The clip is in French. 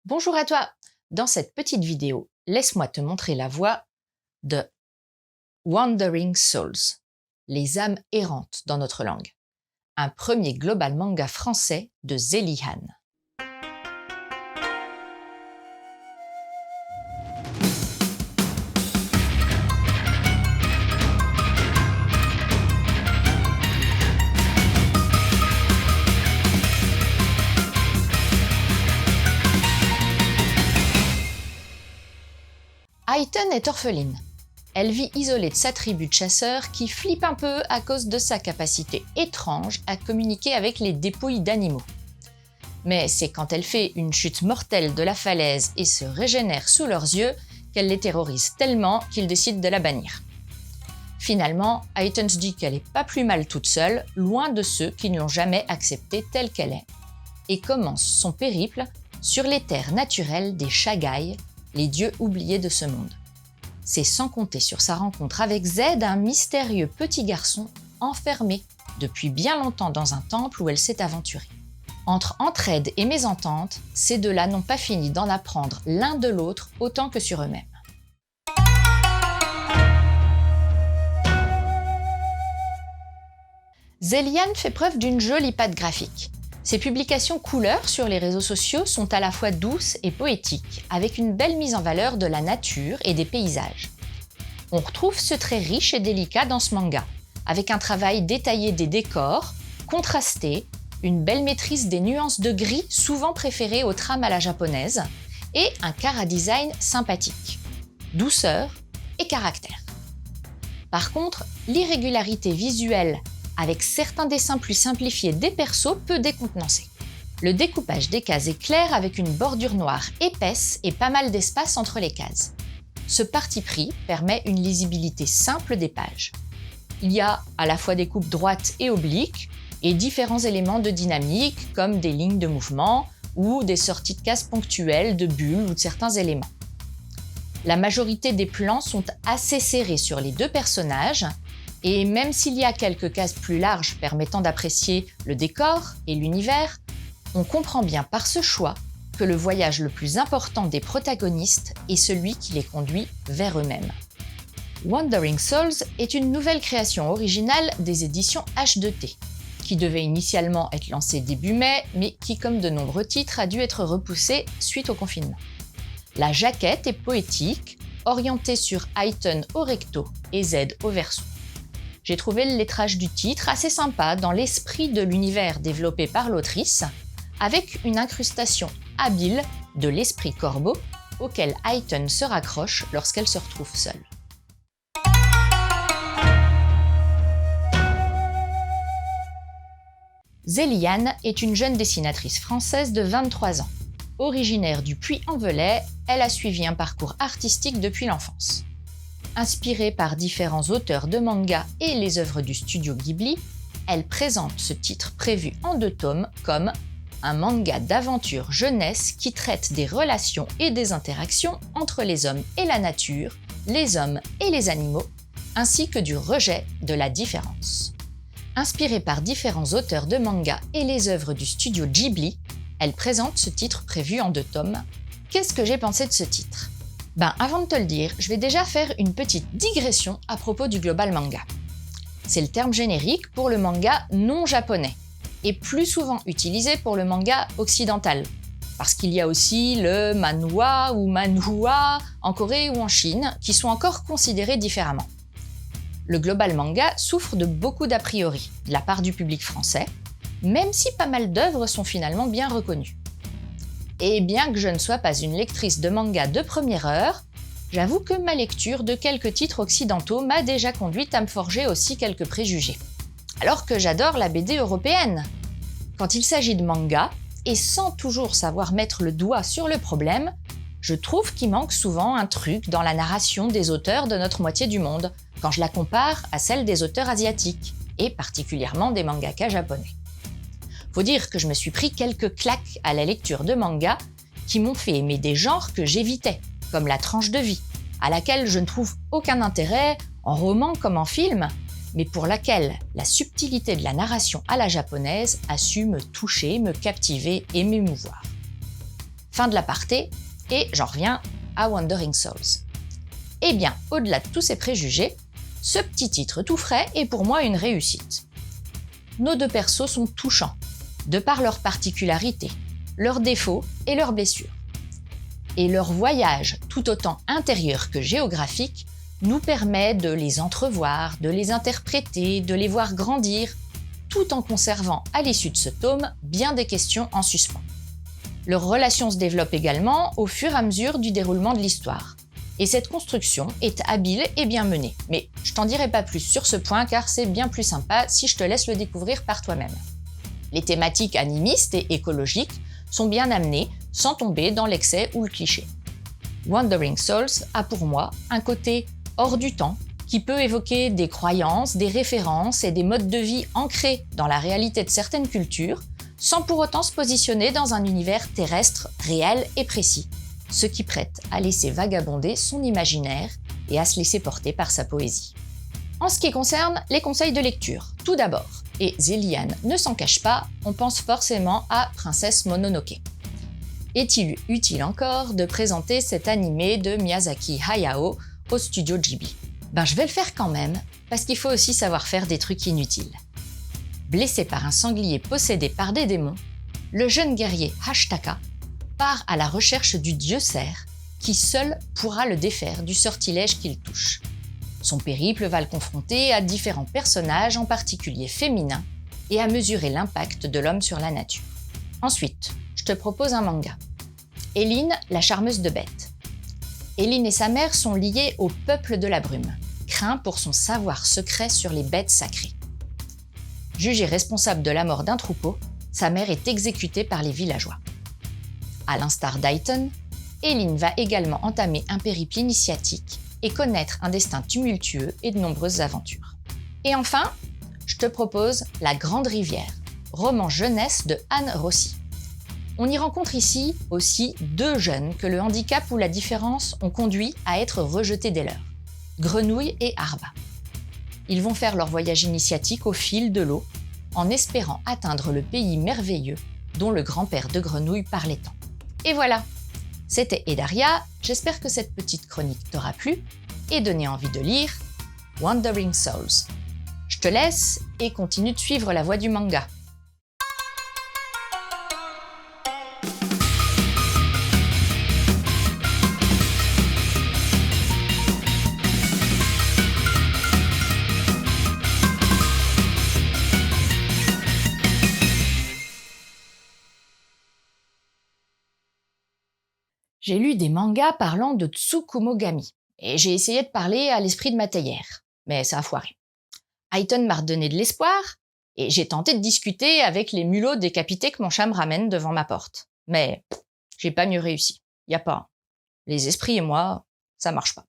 Bonjour à toi! Dans cette petite vidéo, laisse-moi te montrer la voix de Wandering Souls, les âmes errantes dans notre langue, un premier global manga français de Zélie-Han. Ayton est orpheline. Elle vit isolée de sa tribu de chasseurs qui flippe un peu à cause de sa capacité étrange à communiquer avec les dépouilles d'animaux. Mais c'est quand elle fait une chute mortelle de la falaise et se régénère sous leurs yeux qu'elle les terrorise tellement qu'ils décident de la bannir. Finalement, Ayton se dit qu'elle est pas plus mal toute seule, loin de ceux qui ne l'ont jamais acceptée telle qu'elle est, et commence son périple sur les terres naturelles des Shagai, les dieux oubliés de ce monde. C'est sans compter sur sa rencontre avec Zed, un mystérieux petit garçon enfermé depuis bien longtemps dans un temple où elle s'est aventurée. Entre entraide et mésentente, ces deux-là n'ont pas fini d'en apprendre l'un de l'autre autant que sur eux-mêmes. Zélie-Han fait preuve d'une jolie patte graphique. Ses publications couleurs sur les réseaux sociaux sont à la fois douces et poétiques, avec une belle mise en valeur de la nature et des paysages. On retrouve ce trait riche et délicat dans ce manga, avec un travail détaillé des décors, contrasté, une belle maîtrise des nuances de gris souvent préférées aux trames à la japonaise, et un chara-design sympathique, douceur et caractère. Par contre, l'irrégularité visuelle avec certains dessins plus simplifiés des persos peut décontenancer. Le découpage des cases est clair avec une bordure noire épaisse et pas mal d'espace entre les cases. Ce parti pris permet une lisibilité simple des pages. Il y a à la fois des coupes droites et obliques et différents éléments de dynamique comme des lignes de mouvement ou des sorties de cases ponctuelles de bulles ou de certains éléments. La majorité des plans sont assez serrés sur les deux personnages. Et même s'il y a quelques cases plus larges permettant d'apprécier le décor et l'univers, on comprend bien par ce choix que le voyage le plus important des protagonistes est celui qui les conduit vers eux-mêmes. Wandering Souls est une nouvelle création originale des éditions H2T, qui devait initialement être lancée début mai, mais qui, comme de nombreux titres, a dû être repoussé suite au confinement. La jaquette est poétique, orientée sur Ayton au recto et Zed au verso. J'ai trouvé le lettrage du titre assez sympa dans l'esprit de l'univers développé par l'autrice, avec une incrustation habile de l'esprit corbeau auquel Ayton se raccroche lorsqu'elle se retrouve seule. Zélie-Han est une jeune dessinatrice française de 23 ans. Originaire du Puy-en-Velay, elle a suivi un parcours artistique depuis l'enfance. Inspirée par différents auteurs de manga et les œuvres du studio Ghibli, elle présente ce titre prévu en 2 tomes comme un manga d'aventure jeunesse qui traite des relations et des interactions entre les hommes et la nature, les hommes et les animaux, ainsi que du rejet de la différence. Inspirée par différents auteurs de manga et les œuvres du studio Ghibli, elle présente ce titre prévu en 2 tomes. Qu'est-ce que j'ai pensé de ce titre ? Avant de te le dire, je vais déjà faire une petite digression à propos du global manga. C'est le terme générique pour le manga non japonais, et plus souvent utilisé pour le manga occidental, parce qu'il y a aussi le manhwa ou manhua en Corée ou en Chine, qui sont encore considérés différemment. Le global manga souffre de beaucoup d'a priori de la part du public français, même si pas mal d'œuvres sont finalement bien reconnues. Et bien que je ne sois pas une lectrice de manga de première heure, j'avoue que ma lecture de quelques titres occidentaux m'a déjà conduite à me forger aussi quelques préjugés. Alors que j'adore la BD européenne. Quand il s'agit de manga, et sans toujours savoir mettre le doigt sur le problème, je trouve qu'il manque souvent un truc dans la narration des auteurs de notre moitié du monde, quand je la compare à celle des auteurs asiatiques, et particulièrement des mangakas japonais. Faut dire que je me suis pris quelques claques à la lecture de mangas qui m'ont fait aimer des genres que j'évitais, comme la tranche de vie, à laquelle je ne trouve aucun intérêt, en roman comme en film, mais pour laquelle la subtilité de la narration à la japonaise a su me toucher, me captiver et m'émouvoir. Fin de l'aparté, et j'en reviens à Wandering Souls. Eh bien, au-delà de tous ces préjugés, ce petit titre tout frais est pour moi une réussite. Nos deux persos sont touchants, de par leurs particularités, leurs défauts et leurs blessures. Et leur voyage, tout autant intérieur que géographique, nous permet de les entrevoir, de les interpréter, de les voir grandir, tout en conservant à l'issue de ce tome bien des questions en suspens. Leur relation se développe également au fur et à mesure du déroulement de l'histoire. Et cette construction est habile et bien menée. Mais je t'en dirai pas plus sur ce point car c'est bien plus sympa si je te laisse le découvrir par toi-même. Les thématiques animistes et écologiques sont bien amenées sans tomber dans l'excès ou le cliché. Wandering Souls a pour moi un côté hors du temps qui peut évoquer des croyances, des références et des modes de vie ancrés dans la réalité de certaines cultures, sans pour autant se positionner dans un univers terrestre, réel et précis, ce qui prête à laisser vagabonder son imaginaire et à se laisser porter par sa poésie. En ce qui concerne les conseils de lecture, tout d'abord, et Zéliane ne s'en cache pas, on pense forcément à Princesse Mononoke. Est-il utile encore de présenter cet animé de Miyazaki Hayao au studio Ghibli ? Je vais le faire quand même, parce qu'il faut aussi savoir faire des trucs inutiles. Blessé par un sanglier possédé par des démons, le jeune guerrier Hashtaka part à la recherche du dieu cerf qui seul pourra le défaire du sortilège qu'il touche. Son périple va le confronter à différents personnages, en particulier féminins, et à mesurer l'impact de l'homme sur la nature. Ensuite, je te propose un manga. Éline, la charmeuse de bêtes. Éline et sa mère sont liées au peuple de la brume, craint pour son savoir secret sur les bêtes sacrées. Jugée responsable de la mort d'un troupeau, sa mère est exécutée par les villageois. À l'instar d'Ayton, Éline va également entamer un périple initiatique et connaître un destin tumultueux et de nombreuses aventures. Et enfin, je te propose La Grande Rivière, roman jeunesse de Anne Rossi. On y rencontre ici aussi deux jeunes que le handicap ou la différence ont conduit à être rejetés dès l'heure, Grenouille et Arba. Ils vont faire leur voyage initiatique au fil de l'eau, en espérant atteindre le pays merveilleux dont le grand-père de Grenouille parlait tant. Et voilà, c'était Edaria, j'espère que cette petite chronique t'aura plu et donné envie de lire Wandering Souls. Je te laisse et continue de suivre la voie du manga. J'ai lu des mangas parlant de Tsukumogami, et j'ai essayé de parler à l'esprit de ma théière, mais ça a foiré. Ayton m'a redonné de l'espoir, et j'ai tenté de discuter avec les mulots décapités que mon chat me ramène devant ma porte. Mais j'ai pas mieux réussi. Y a pas. Les esprits et moi, ça marche pas.